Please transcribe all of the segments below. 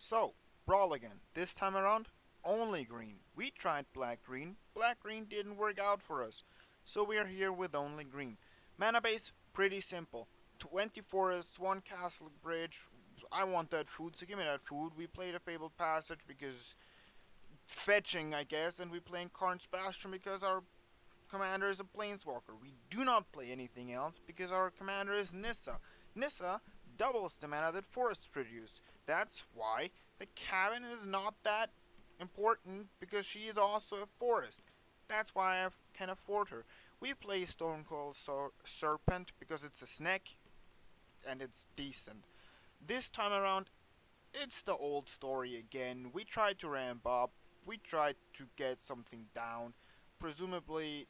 So, Brawl again. This time around, only green. We tried black-green. Black-green didn't work out for us. So we are here with only green. Mana base, pretty simple. 20 forests, 1 castle bridge. I want that food, so give me that food. We played a Fabled Passage because fetching, I guess, and we playing Karn's Bastion because our commander is a planeswalker. We do not play anything else because our commander is Nissa. Nissa doubles the mana that forests produce. That's why the cabin is not that important because she is also a forest. That's why I can afford her. We play Stonecoil Serpent because it's a snack and it's decent. This time around, it's the old story again. We tried to ramp up, we tried to get something down, presumably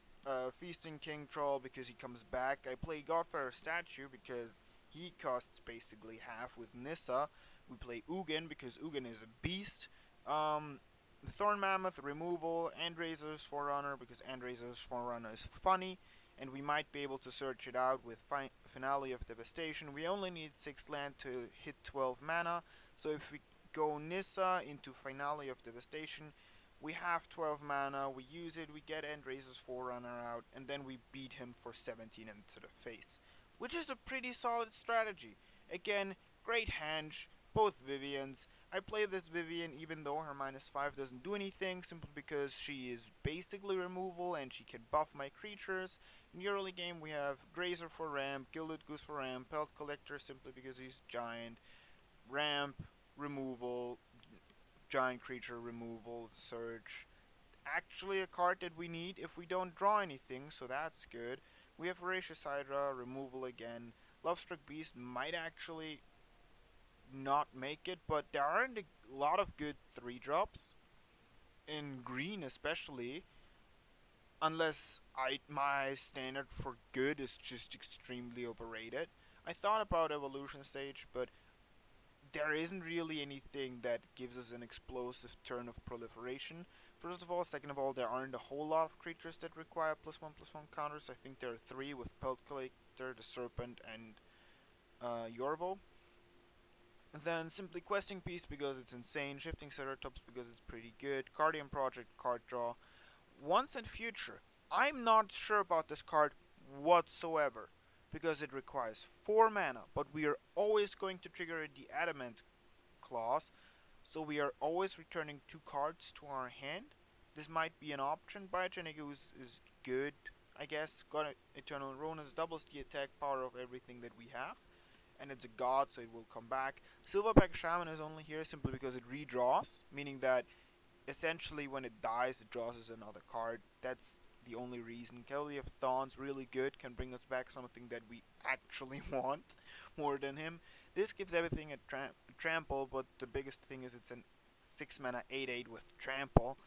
Feasting King Troll because he comes back. I play Godfather Statue because he costs basically half with Nissa. We play Ugin because Ugin is a beast. The Thorn Mammoth removal, Endrazer's Forerunner because Endrazer's Forerunner is funny, and we might be able to search it out with Finale of Devastation. We only need 6 land to hit 12 mana, so if we go Nissa into Finale of Devastation, we have 12 mana, we use it, we get Endrazer's Forerunner out, and then we beat him for 17 into the face, which is a pretty solid strategy. Again, great hand, both Viviens. I play this Vivien even though her -5 doesn't do anything, simply because she is basically removal and she can buff my creatures. In the early game we have Grazer for ramp, Gilded Goose for ramp, Pelt Collector simply because he's giant, ramp, removal, giant creature removal, search. Actually a card that we need if we don't draw anything, so that's good. We have Voracious Hydra, removal again. Lovestruck Beast might actually not make it, but there aren't a lot of good 3-drops, in green especially, unless my standard for good is just extremely overrated. I thought about Evolution Stage, but there isn't really anything that gives us an explosive turn of proliferation. First of all, second of all, there aren't a whole lot of creatures that require +1/+1 counters. I think there are 3 with Pelt Collector, the Serpent, and Yorvo. Then Simply Questing Piece because it's insane, Shifting Ceratops because it's pretty good, Guardian Project card draw. Once and Future, I'm not sure about this card whatsoever because it requires 4 mana, but we are always going to trigger the Adamant clause, so we are always returning 2 cards to our hand. This might be an option. Biogenic Ooze is good, I guess. God-Eternal Rhonas doubles the attack power of everything that we have, and it's a god, so it will come back. Silverback Shaman is only here simply because it redraws, meaning that essentially when it dies, it draws us another card. That's the only reason. Cavalier of Thorns, really good, can bring us back something that we actually want more than him. This gives everything a trample, but the biggest thing is it's a 6 mana 8/8 with trample.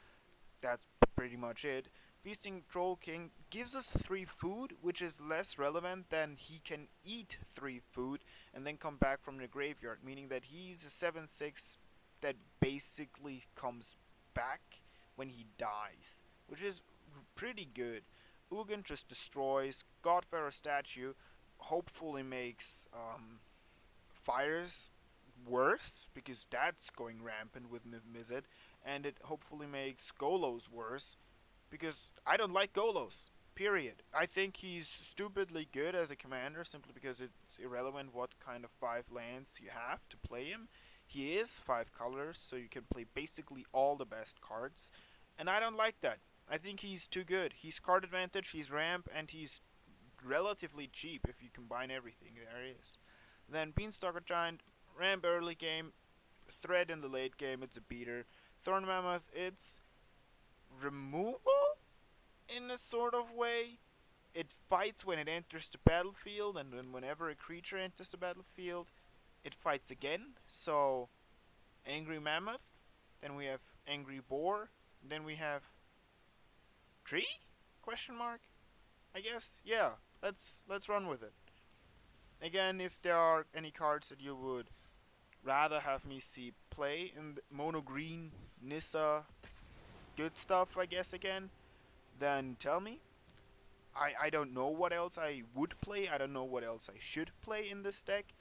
That's pretty much it. Feasting Troll King gives us 3 food, which is less relevant than he can eat 3 food and then come back from the graveyard, meaning that he's a 7/6 that basically comes back when he dies, which is pretty good. Ugin just destroys. Godfather Statue hopefully makes fires worse, because that's going rampant with Mizzet, and it hopefully makes Golos worse, because I don't like Golos. Period. I think he's stupidly good as a commander simply because it's irrelevant what kind of 5 lands you have to play him. He is 5 colors, so you can play basically all the best cards, and I don't like that. I think he's too good. He's card advantage, he's ramp, and he's relatively cheap if you combine everything. There he is. Then Beanstalker Giant, ramp early game, thread in the late game, it's a beater. Thorn Mammoth, it's removal in a sort of way. It fights when it enters the battlefield, and then whenever a creature enters the battlefield, it fights again. So, Angry Mammoth, then we have Angry Boar, then we have Tree? Question mark? I guess, yeah. Let's run with it. Again, if there are any cards that you would rather have me see play in the mono green Nissa good stuff, I guess, again, then tell me. I don't know what else I would play. I don't know what else I should play in this deck.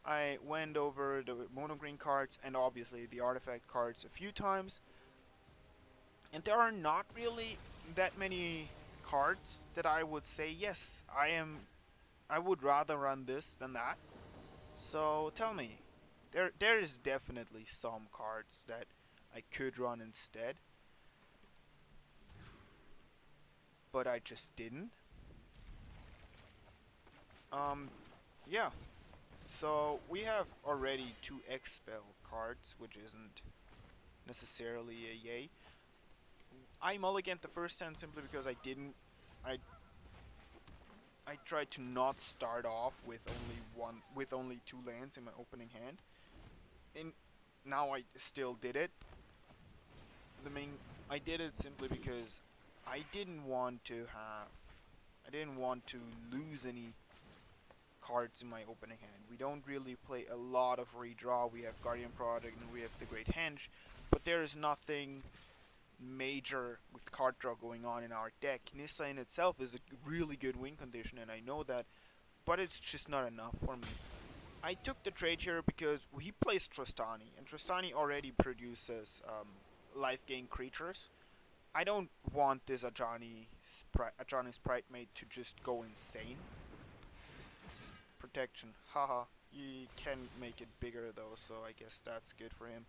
I went over the mono green cards and obviously the artifact cards a few times, and there are not really that many cards that I would say yes, I would rather run this than that. So tell me, there is definitely some cards that I could run instead, but I just didn't. Um, yeah. So we have already 2 expel cards, which isn't necessarily a yay. I mulliganed the first hand simply because I didn't. I I tried to not start off with only 2 lands in my opening hand, and now I still did it. I did it simply because I didn't want to lose any cards in my opening hand. We don't really play a lot of redraw. We have Guardian Project and we have the Great Henge, but there is nothing major with card draw going on in our deck. Nissa in itself is a really good win condition, and I know that, but it's just not enough for me. I took the trade here because he plays Trostani, and Trostani already produces life gain creatures. I don't want this Ajani Sprite Mate to just go insane. Protection, haha. He can make it bigger though, so I guess that's good for him.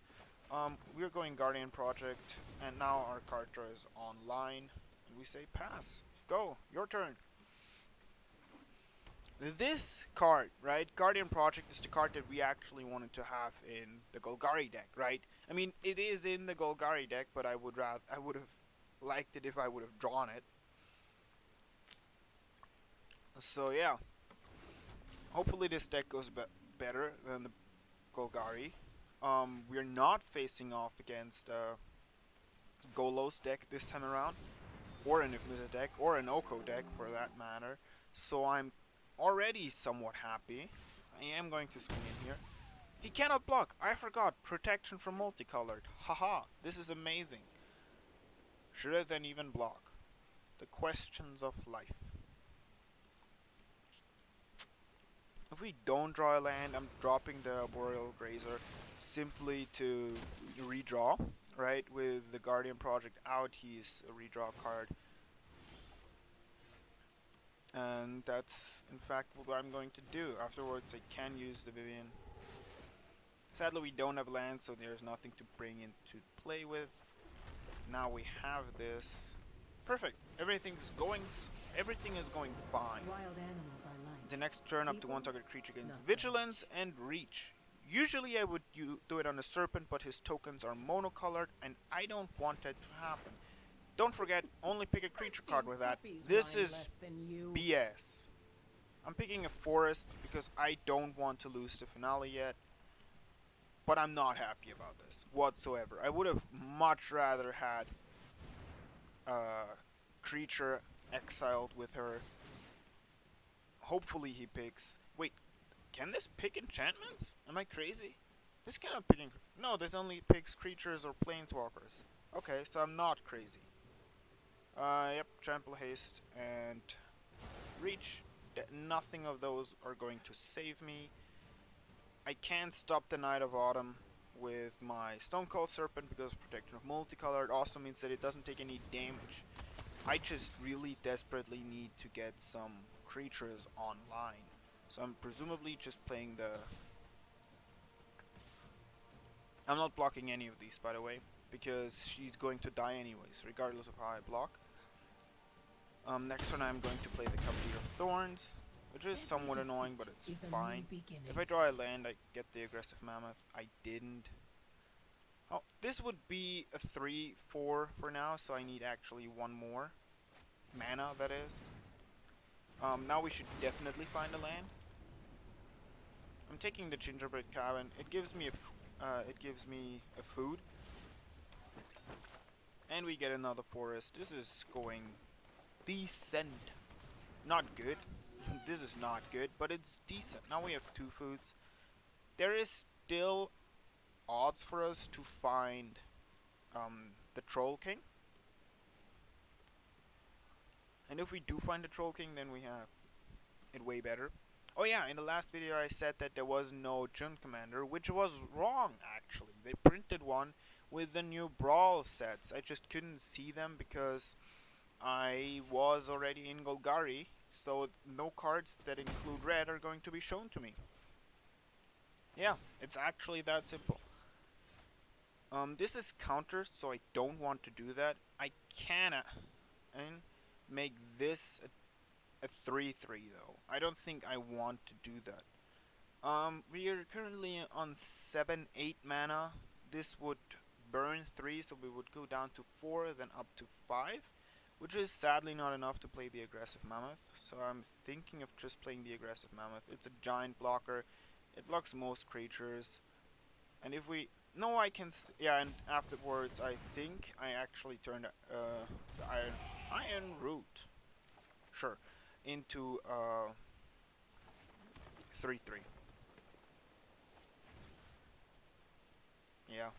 We're going Guardian Project, and now our card draw is online, and we say pass. Go, your turn. This card, right, Guardian Project, is the card that we actually wanted to have in the Golgari deck, right? I mean, it is in the Golgari deck, but I would have liked it if I would have drawn it. So yeah, hopefully this deck goes better than the Golgari. We're not facing off against Golos deck this time around, or an Ifmisa deck, or an Oko deck for that matter. So I'm already somewhat happy. I am going to swing in here. He cannot block. I forgot. Protection from multicolored. Haha. This is amazing. Should I then even block? The questions of life. If we don't draw a land, I'm dropping the Boreal Grazer simply to redraw. Right, with the Guardian Project out, he's a redraw card. And that's in fact what I'm going to do. Afterwards I can use the Vivien. Sadly we don't have land, so there's nothing to bring into play with. Now we have this. Perfect. Everything is going fine. Wild animals I like. The next turn up to 1 target creature gains Vigilance and Reach. Usually I would do it on a Serpent, but his tokens are monocolored, and I don't want that to happen. Don't forget, only pick a creature card with that. This is BS. I'm picking a Forest because I don't want to lose the finale yet, but I'm not happy about this whatsoever. I would have much rather had a creature exiled with her. Hopefully he picks... Wait, can this pick enchantments? Am I crazy? This cannot pick... No, this only picks creatures or planeswalkers. Okay, so I'm not crazy. Yep, Trample, Haste, and Reach. Nothing of those are going to save me. I can't stop the Knight of Autumn with my Stone Cold Serpent because Protection of Multicolored also means that it doesn't take any damage. I just really desperately need to get some creatures online. So I'm presumably just playing the... I'm not blocking any of these, by the way, because she's going to die anyways, regardless of how I block. Next turn I'm going to play the Cavalier of Thorns, which is somewhat annoying, but it's fine. If I draw a land, I get the Aggressive Mammoth. I didn't. Oh, this would be a 3-4 for now, so I need actually 1 more mana, that is. Now we should definitely find a land. I'm taking the Gingerbread Cabin. It gives me a food, and we get another forest. This is going decent. Not good. This is not good, but it's decent. Now we have 2 foods. There is still odds for us to find the Troll King. And if we do find the Troll King, then we have it way better. Oh yeah, in the last video I said that there was no Jund Commander, which was wrong actually. They printed one with the new Brawl sets. I just couldn't see them because I was already in Golgari, so no cards that include red are going to be shown to me. Yeah, it's actually that simple. This is counter, so I don't want to do that. I can make this a 3-3 though. I don't think I want to do that. We are currently on 7-8 mana. This would burn 3, so we would go down to 4, then up to 5, which is sadly not enough to play the aggressive mammoth. So I'm thinking of just playing the aggressive mammoth. It's a giant blocker. It blocks most creatures. And if we... No, I can... yeah, and afterwards I think I actually turned the Iron Root. Sure. Into 3-3. Yeah.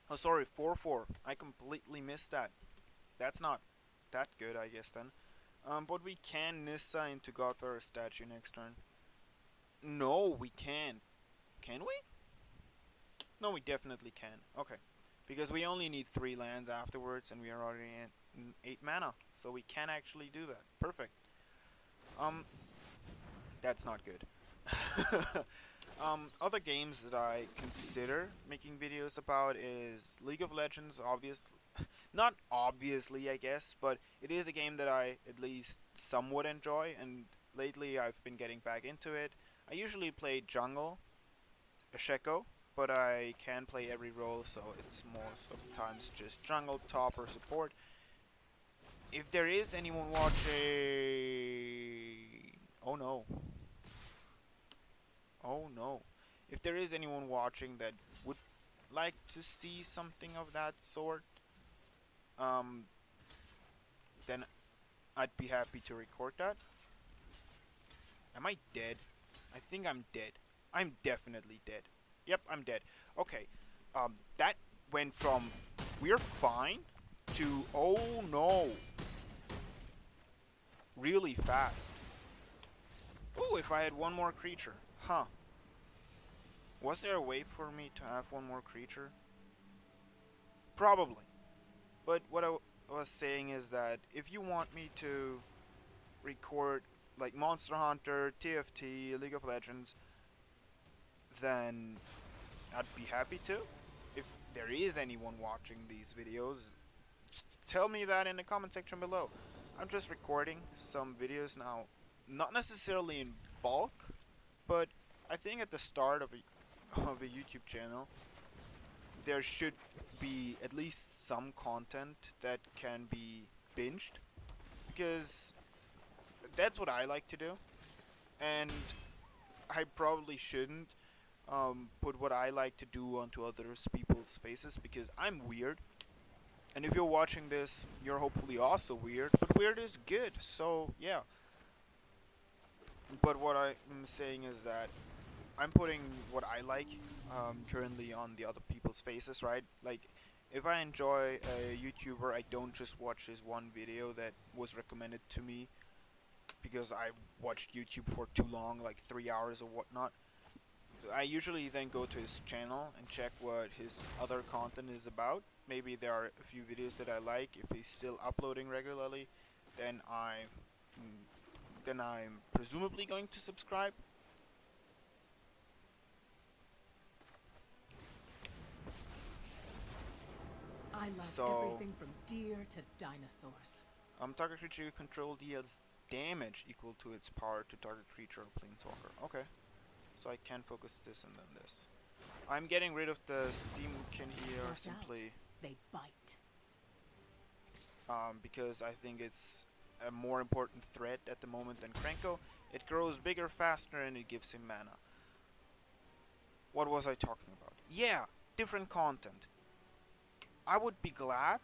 Oh, sorry, 4-4. I completely missed that. That's not that good, I guess, then. But we can Nissa into Godfather statue next turn. No, we can't. Can we? No, we definitely can. Okay. Because we only need 3 lands afterwards, and we are already at 8 mana. So we can actually do that. Perfect. That's not good. Other games that I consider making videos about is League of Legends, not obviously, I guess, but it is a game that I at least somewhat enjoy, and lately I've been getting back into it. I usually play jungle, a Sheko, but I can play every role, so it's most of the times just jungle, top, or support. If there is anyone watching... Oh no. Oh no. If there is anyone watching that would like to see something of that sort, then I'd be happy to record that. Am I dead? I think I'm dead. I'm definitely dead. Yep, I'm dead. Okay. That went from we're fine to oh no. Really fast. Oh, if I had one more creature. Huh. Was there a way for me to have one more creature? Probably. But what I was saying is that if you want me to record like Monster Hunter, TFT, League of Legends, then I'd be happy to. If there is anyone watching these videos, tell me that in the comment section below. I'm just recording some videos now, not necessarily in bulk, but I think at the start of a YouTube channel, there should be at least some content that can be binged, because that's what I like to do, and I probably shouldn't put what I like to do onto other people's faces, because I'm weird. And if you're watching this, you're hopefully also weird, but weird is good, so yeah. But what I'm saying is that I'm putting what I like currently on the other people's faces, right? Like, if I enjoy a YouTuber, I don't just watch his one video that was recommended to me because I watched YouTube for too long, like 3 hours or whatnot. I usually then go to his channel and check what his other content is about. Maybe there are a few videos that I like. If he's still uploading regularly, then I'm presumably going to subscribe. I love everything from deer to dinosaurs. Target creature you control deals damage equal to its power to target creature or planeswalker. Okay. So I can focus this and then this. I'm getting rid of the Steam Kenrith simply. They bite. Because I think it's a more important threat at the moment than Krenko. It grows bigger faster and it gives him mana. What was I talking about? Yeah, different content. I would be glad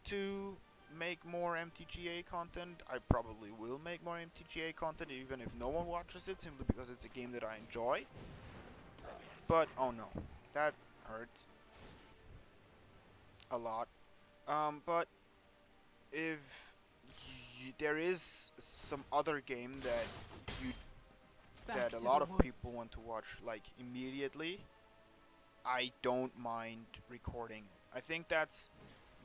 to make more MTGA content. I probably will make more MTGA content even if no one watches it, simply because it's a game that I enjoy. But oh no, that hurts a lot. But if there is some other game you Back that a to lot the of woods. people want to watch like immediately, I don't mind recording it. I think that's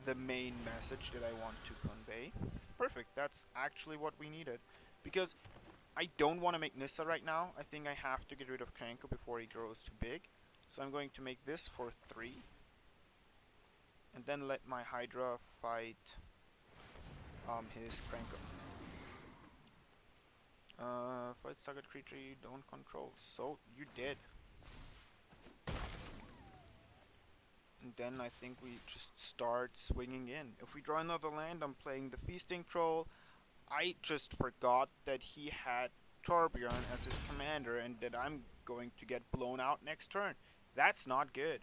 the main message that I want to convey. Perfect. That's actually what we needed. Because I don't want to make Nissa right now. I think I have to get rid of Kranko before he grows too big. So I'm going to make this for 3. And then let my Hydra fight his Kranko. Fight target creature you don't control. So you did. And then I think we just start swinging in. If we draw another land, I'm playing the Feasting Troll. I just forgot that he had Torbjorn as his commander and that I'm going to get blown out next turn. That's not good.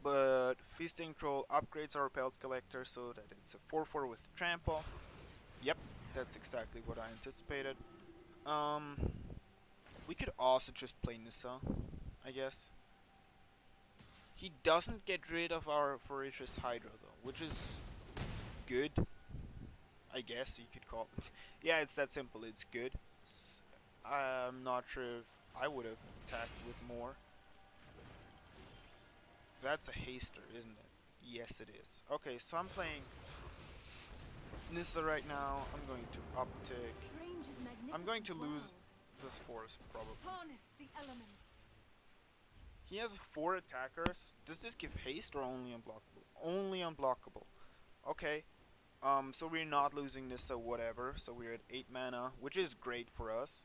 But Feasting Troll upgrades our Pelt Collector so that it's a 4/4 with Trample. Yep, that's exactly what I anticipated. We could also just play Nissa, I guess. He doesn't get rid of our Voracious Hydra though, which is good, I guess you could call it. Yeah, it's that simple, it's good. I'm not sure if I would have attacked with more. That's a haster, isn't it? Yes, it is. Okay, so I'm playing Nissa right now. I'm going to uptick. I'm going to lose this forest, probably. Harness the elements. He has 4 attackers. Does this give haste or only unblockable? Only unblockable. Okay. So we're not losing Nissa, whatever. So we're at 8 mana, which is great for us.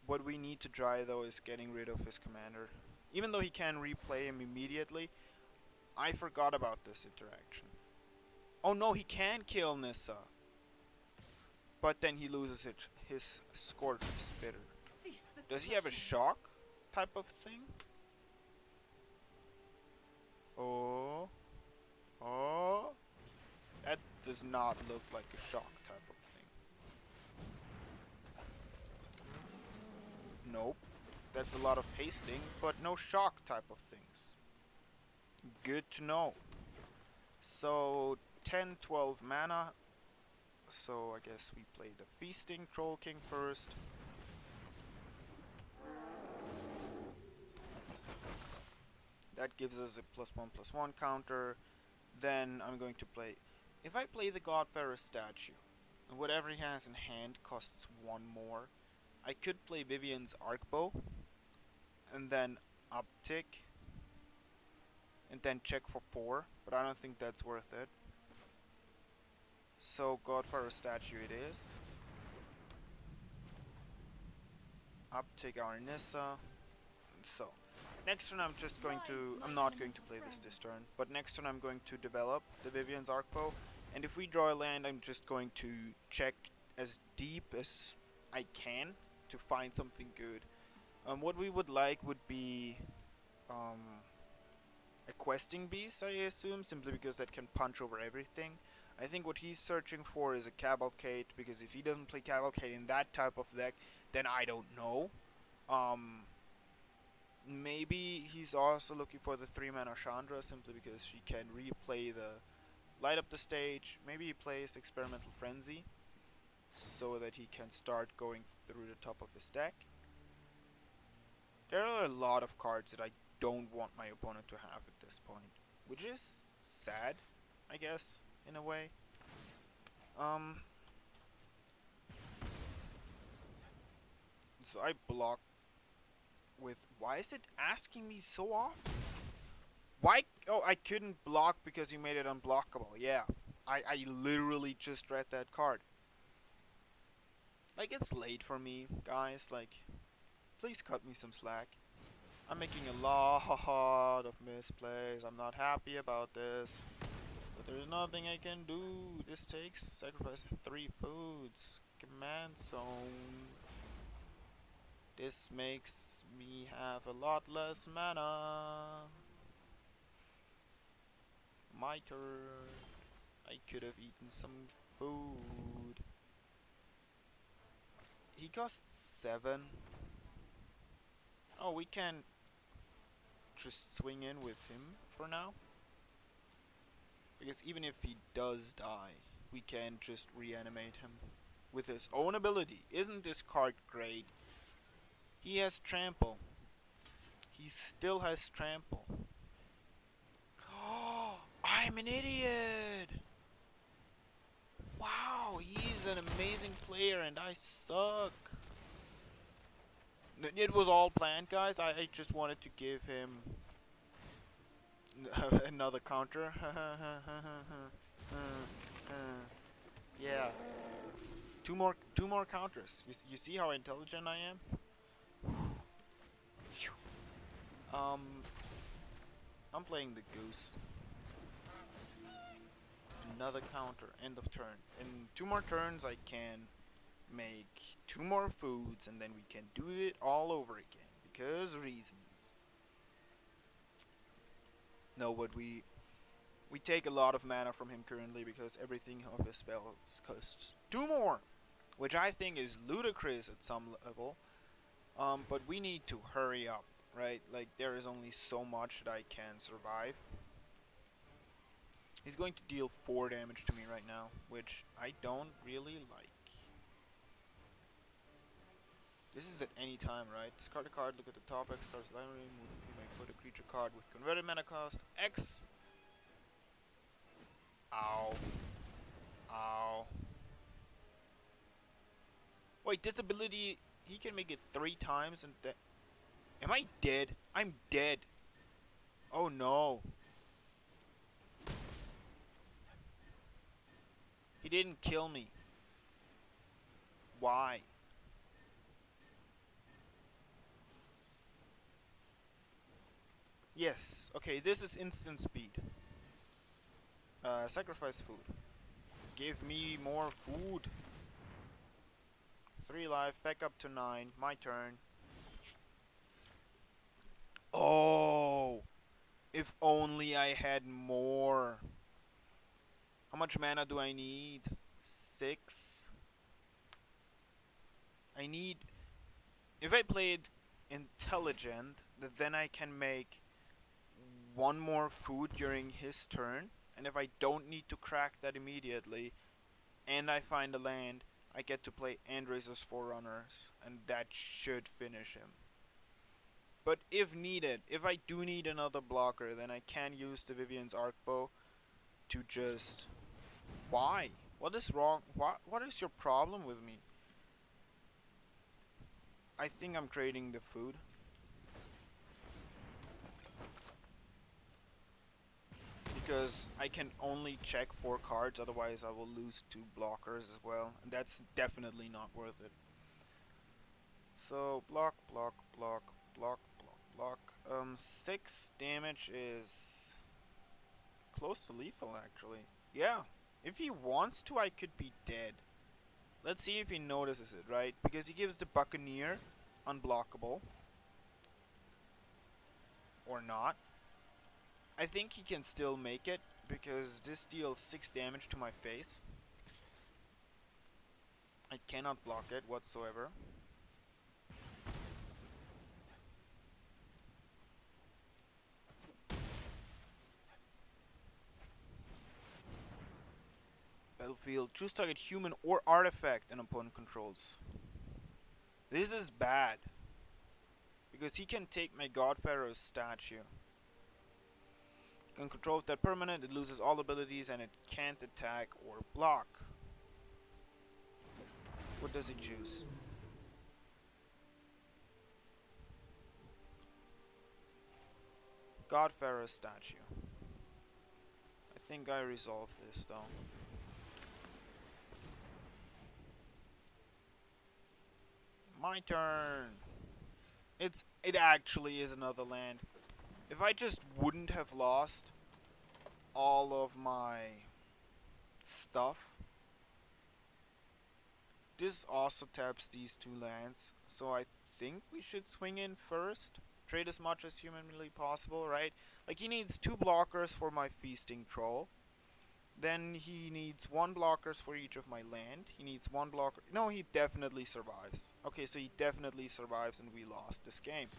What we need to try, though, is getting rid of his commander. Even though he can replay him immediately, I forgot about this interaction. Oh no, he can kill Nissa. But then he loses his Scorch Spitter. Does he have a shock type of thing? Oh. Oh. That does not look like a shock type of thing. Nope. That's a lot of hasting, but no shock type of things. Good to know. So 10, 12 mana. So I guess we play the Feasting Troll King first. That gives us a +1/+1 counter. Then I'm going to play... If I play the Godfarer statue, and whatever he has in hand costs 1 more, I could play Vivien's Arkbow, and then uptick, and then check for 4, but I don't think that's worth it. So Godfarer statue it is. Uptick our Nissa. So next turn I'm not going to play this turn, but next turn I'm going to develop the Vivien's Arkbow, and if we draw a land I'm just going to check as deep as I can to find something good. What we would like would be a Questing Beast, I assume, simply because that can punch over everything. I think what he's searching for is a Cavalcade, because if he doesn't play Cavalcade in that type of deck, then I don't know. Maybe he's also looking for the 3-mana Chandra, simply because she can replay the light up the stage. Maybe he plays Experimental Frenzy, so that he can start going through the top of his deck. There are a lot of cards that I don't want my opponent to have at this point, which is sad, I guess, in a way. So I block with... Why is it asking me so often? Why? Oh, I couldn't block because you made it unblockable. Yeah, I literally just read that card. Like, it's late for me, guys. Like, please cut me some slack. I'm making a lot of misplays. I'm not happy about this. But there's nothing I can do. This takes sacrificing 3 foods. Command zone. This makes me have a lot less mana. My turn. I could have eaten some food. He costs 7. Oh, we can just swing in with him. for now. Because even if he does die, we can just reanimate him with his own ability. Isn't this card great? He has trample. He still has trample. Oh, I'm an idiot! Wow, he's an amazing player and I suck. It was all planned, guys. I just wanted to give him another counter. Yeah. Two more counters. You see how intelligent I am? I'm playing the goose. Another counter. End of turn. In 2 more turns I can make 2 more foods and then we can do it all over again. Because reasons. No, but we take a lot of mana from him currently because everything of his spells costs 2 more. Which I think is ludicrous at some level. But we need to hurry up, right? Like, there is only so much that I can survive. He's going to deal 4 damage to me right now, which I don't really like. This is at any time, right? Discard a card, look at the top X card's library, you may put a creature card with converted mana cost X. Ow. Ow. Wait, this ability, he can make it 3 times and am I dead? I'm dead. Oh no. He didn't kill me. Why? Yes. Okay, this is instant speed. Sacrifice food. Give me more food. 3 life, back up to 9. My turn. Oh! If only I had more. How much mana do I need? 6. I need... If I played intelligent, then I can make 1 more food during his turn. And if I don't need to crack that immediately, and I find a land, I get to play Andrace's Forerunners, and that should finish him. But if needed, if I do need another blocker, then I can use the Vivien Arkbow to just... Why? What is wrong? What is your problem with me? I think I'm trading the food. Because I can only check 4 cards, otherwise I will lose 2 blockers as well. And that's definitely not worth it. So, block, block, block, block, block, block. 6 damage is close to lethal, actually. Yeah, if he wants to, I could be dead. Let's see if he notices it, right? Because he gives the Buccaneer unblockable. Or not. I think he can still make it, because this deals 6 damage to my face. I cannot block it whatsoever. Battlefield, choose target human or artifact an opponent controls. This is bad. Because he can take my God Pharaoh's statue. Can control that permanent, it loses all abilities and it can't attack or block. What does he choose? God Pharaoh's statue. I think I resolved this though. My turn. It actually is another land. If I just wouldn't have lost all of my stuff, this also taps these 2 lands, so I think we should swing in first. Trade as much as humanly possible, right? Like, he needs 2 blockers for my Feasting Troll. Then he needs 1 blockers for each of my land. He needs 1 blocker. No, he definitely survives. Okay, so he definitely survives and we lost this game.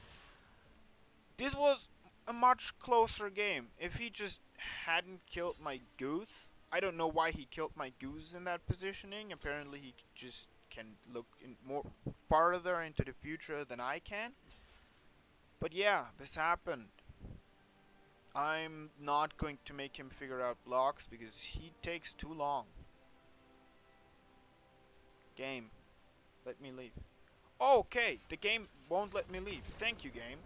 This was a much closer game. If he just hadn't killed my goose, I don't know why he killed my goose in that positioning. Apparently he just can look in more farther into the future than I can. But yeah, this happened. I'm not going to make him figure out blocks because he takes too long. Game, let me leave. Okay, the game won't let me leave. Thank you, game.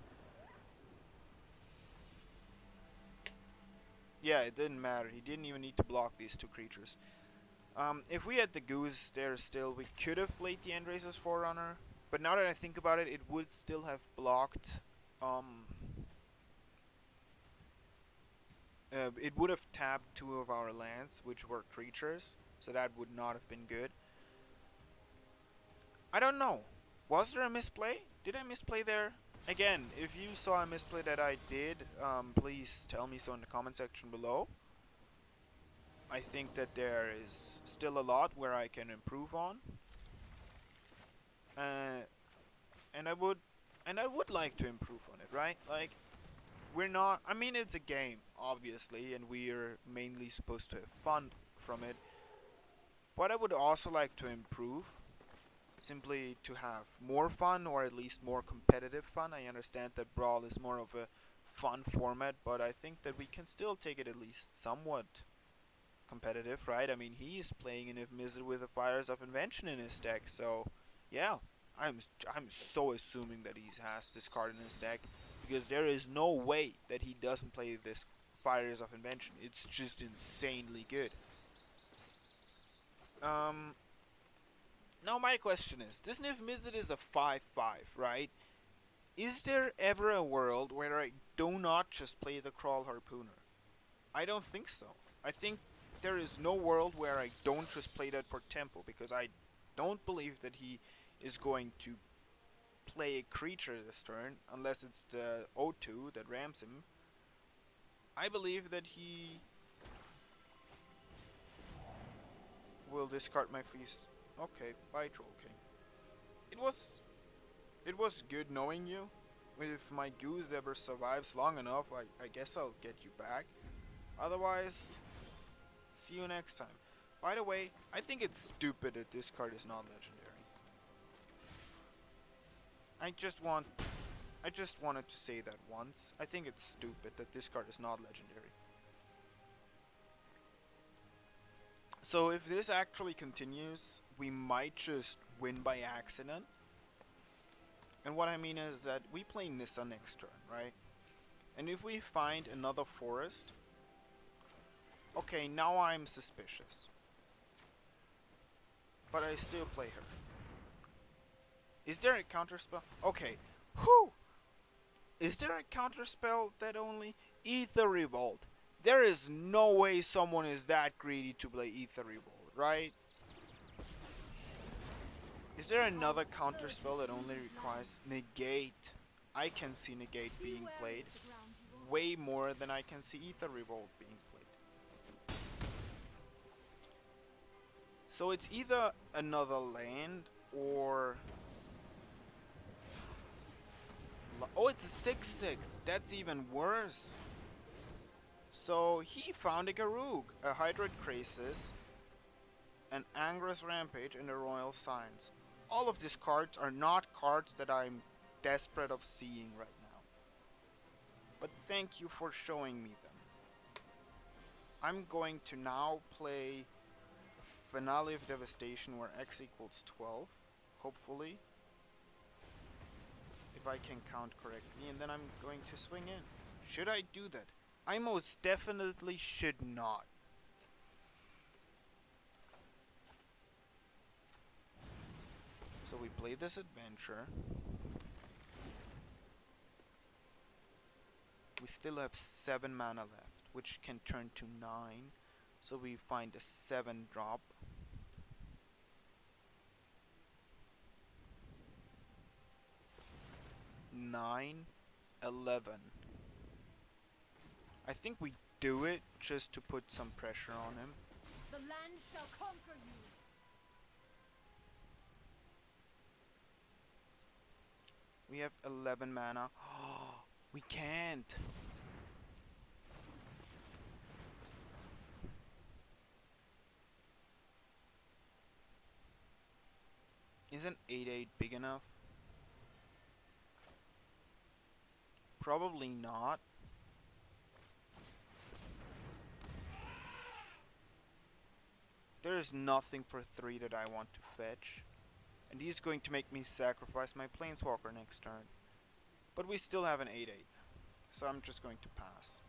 Yeah, it didn't matter. He didn't even need to block these two creatures. If we had the goose there still, we could have played the Endrace's Forerunner. But now that I think about it, it would still have blocked. It would have tapped two of our lands, which were creatures. So that would not have been good. I don't know. Was there a misplay? Did I misplay there? Again, if you saw a misplay that I did, please tell me so in the comment section below. I think that there is still a lot where I can improve on. And I would like to improve on it, right? Like, we're not, I mean, it's a game, obviously, and we're mainly supposed to have fun from it. But I would also like to improve. Simply to have more fun, or at least more competitive fun. I understand that Brawl is more of a fun format, but I think that we can still take it at least somewhat competitive, right? I mean, he is playing an If-Mizzet with the Fires of Invention in his deck, so yeah, I'm so assuming that he has this card in his deck, because there is no way that he doesn't play this Fires of Invention. It's just insanely good. Now my question is, this If-Mizzet is a 5-5, right? Is there ever a world where I do not just play the Kraul Harpooner? I don't think so. I think there is no world where I don't just play that for tempo, because I don't believe that he is going to play a creature this turn, unless it's the O2 that rams him. I believe that he will discard my feast. Okay, bye Troll King. It was good knowing you. If my goose ever survives long enough, I guess I'll get you back. Otherwise, see you next time. By the way, I think it's stupid that this card is not legendary. I just wanted to say that once. I think it's stupid that this card is not legendary. So if this actually continues, we might just win by accident. And what I mean is that we play Nissa next turn, right? And if we find another forest... Okay, now I'm suspicious. But I still play her. Is there a counterspell? Okay. Whew! Is there a counterspell that only... Ether Revolt. There is no way someone is that greedy to play Ether Revolt, right? Is there another counterspell that only requires Negate? I can see Negate being played way more than I can see Ether Revolt being played. So it's either another land or... Oh, it's a 6/6. That's even worse. So he found a Garug, a Hydroid Krasis, an Angrous Rampage, and a Royal Signs. All of these cards are not cards that I'm desperate of seeing right now. But thank you for showing me them. I'm going to now play Finale of Devastation where X equals 12, hopefully. If I can count correctly, and then I'm going to swing in. Should I do that? I most definitely should not. So we play this adventure. We still have 7 mana left, which can turn to 9. So we find a 7 drop. Nine, 11. I think we do it just to put some pressure on him. The land shall conquer you. We have 11 mana. We can't. Isn't 8/8 big enough? Probably not. There is nothing for 3 that I want to fetch. And he's going to make me sacrifice my Planeswalker next turn. But we still have an 8/8. So I'm just going to pass.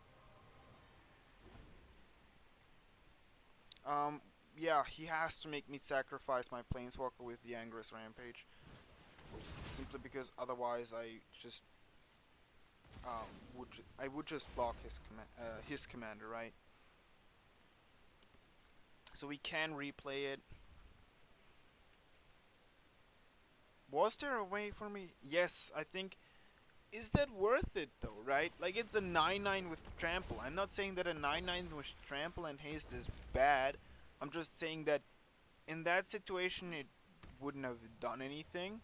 Yeah, he has to make me sacrifice my Planeswalker with the Angerous Rampage. Simply because otherwise I just would just block his commander, right? So we can replay it. Was there a way for me? Yes, I think. Is that worth it though, right? Like, it's a 9/9 with trample. I'm not saying that a 9/9 with trample and haste is bad. I'm just saying that in that situation it wouldn't have done anything.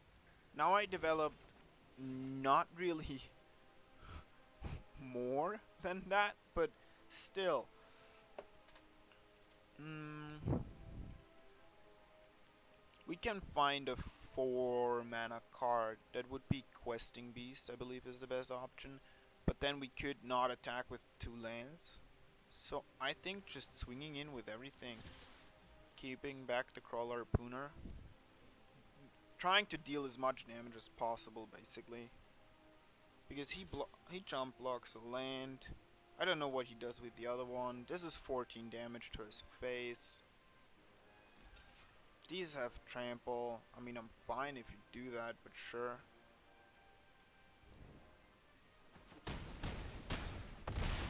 Now I developed not really more than that, but still. We can find a 4 mana card. That would be Questing Beast, I believe is the best option. But then we could not attack with 2 lands. So I think just swinging in with everything. Keeping back the Kraul Harpooner. Trying to deal as much damage as possible, basically. Because he jump blocks a land. I don't know what he does with the other one. This is 14 damage to his face. These have trample. I mean, I'm fine if you do that, but sure.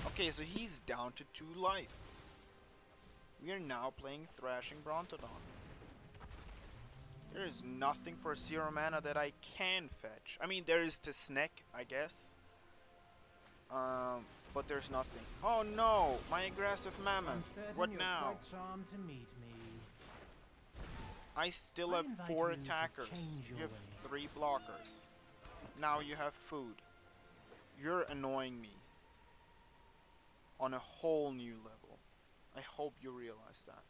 Okay, so he's down to 2 life. We are now playing Thrashing Brontodon. There is nothing for 0 mana that I can fetch. I mean, there is the Snack, I guess. But there's nothing. Oh no! My aggressive mammoth. What now? I still have 4 attackers. You have 3 blockers. Now you have food. You're annoying me. On a whole new level. I hope you realize that.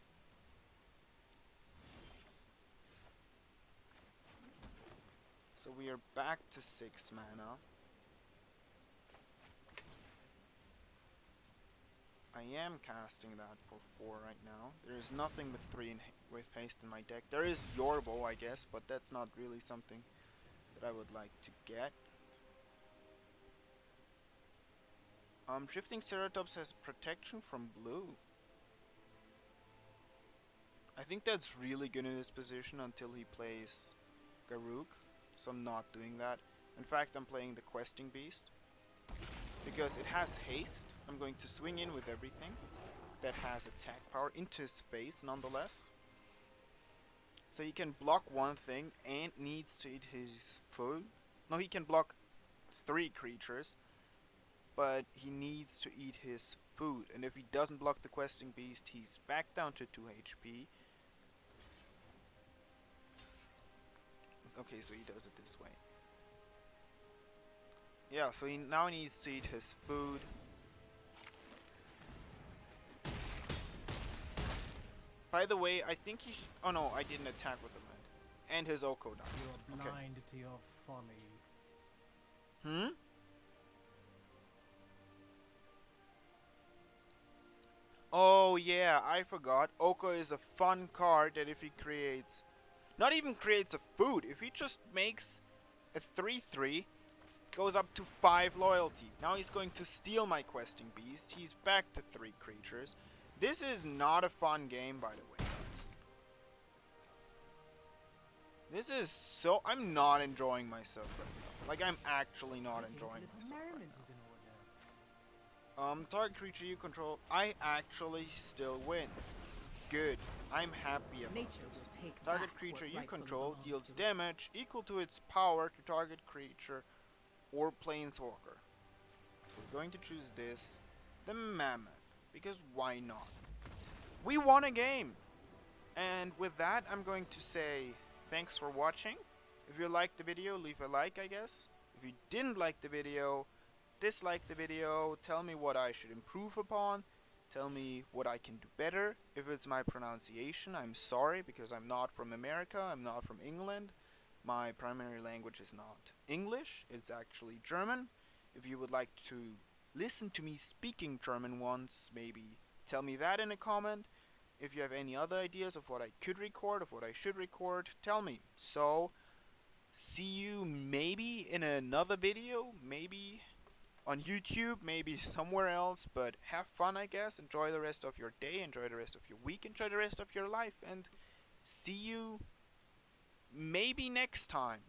So we are back to 6 mana. I am casting that for 4 right now. There is nothing with 3 with haste in my deck. There is Yorvo, I guess, but that's not really something that I would like to get. Shifting Ceratops has protection from blue. I think that's really good in this position until he plays Garruk, so I'm not doing that. In fact, I'm playing the Questing Beast. Because it has haste, I'm going to swing in with everything that has attack power into his face nonetheless. So he can block one thing and needs to eat his food. No, he can block 3 creatures, but he needs to eat his food. And if he doesn't block the Questing Beast, he's back down to 2 HP. Okay, so he does it this way. Yeah, so he now needs to eat his food. By the way, I think he oh no, I didn't attack with the land. And his Oko dies. You're blind to your folly. Oh yeah, I forgot. Oko is a fun card that if he creates... Not even creates a food. If he just makes a 3/3... goes up to 5 loyalty. Now he's going to steal my Questing Beast. He's back to 3 creatures. This is not a fun game, by the way, guys. This is so... I'm not enjoying myself right now. Like, I'm actually not enjoying myself right now. Target creature you control. I actually still win. Good. I'm happy about this. Target creature you control deals damage equal to its power to target creature or planeswalker. So we're going to choose this, the Mammoth, because why not? We won a game! And with that, I'm going to say thanks for watching. If you liked the video, leave a like, I guess. If you didn't like the video, dislike the video, tell me what I should improve upon, tell me what I can do better. If it's my pronunciation, I'm sorry, because I'm not from America, I'm not from England. My primary language is not English, it's actually German. If you would like to listen to me speaking German once, maybe tell me that in a comment. If you have any other ideas of what I could record, of what I should record, tell me. So, see you maybe in another video, maybe on YouTube, maybe somewhere else, but have fun, I guess. Enjoy the rest of your day, enjoy the rest of your week, enjoy the rest of your life, and see you maybe next time.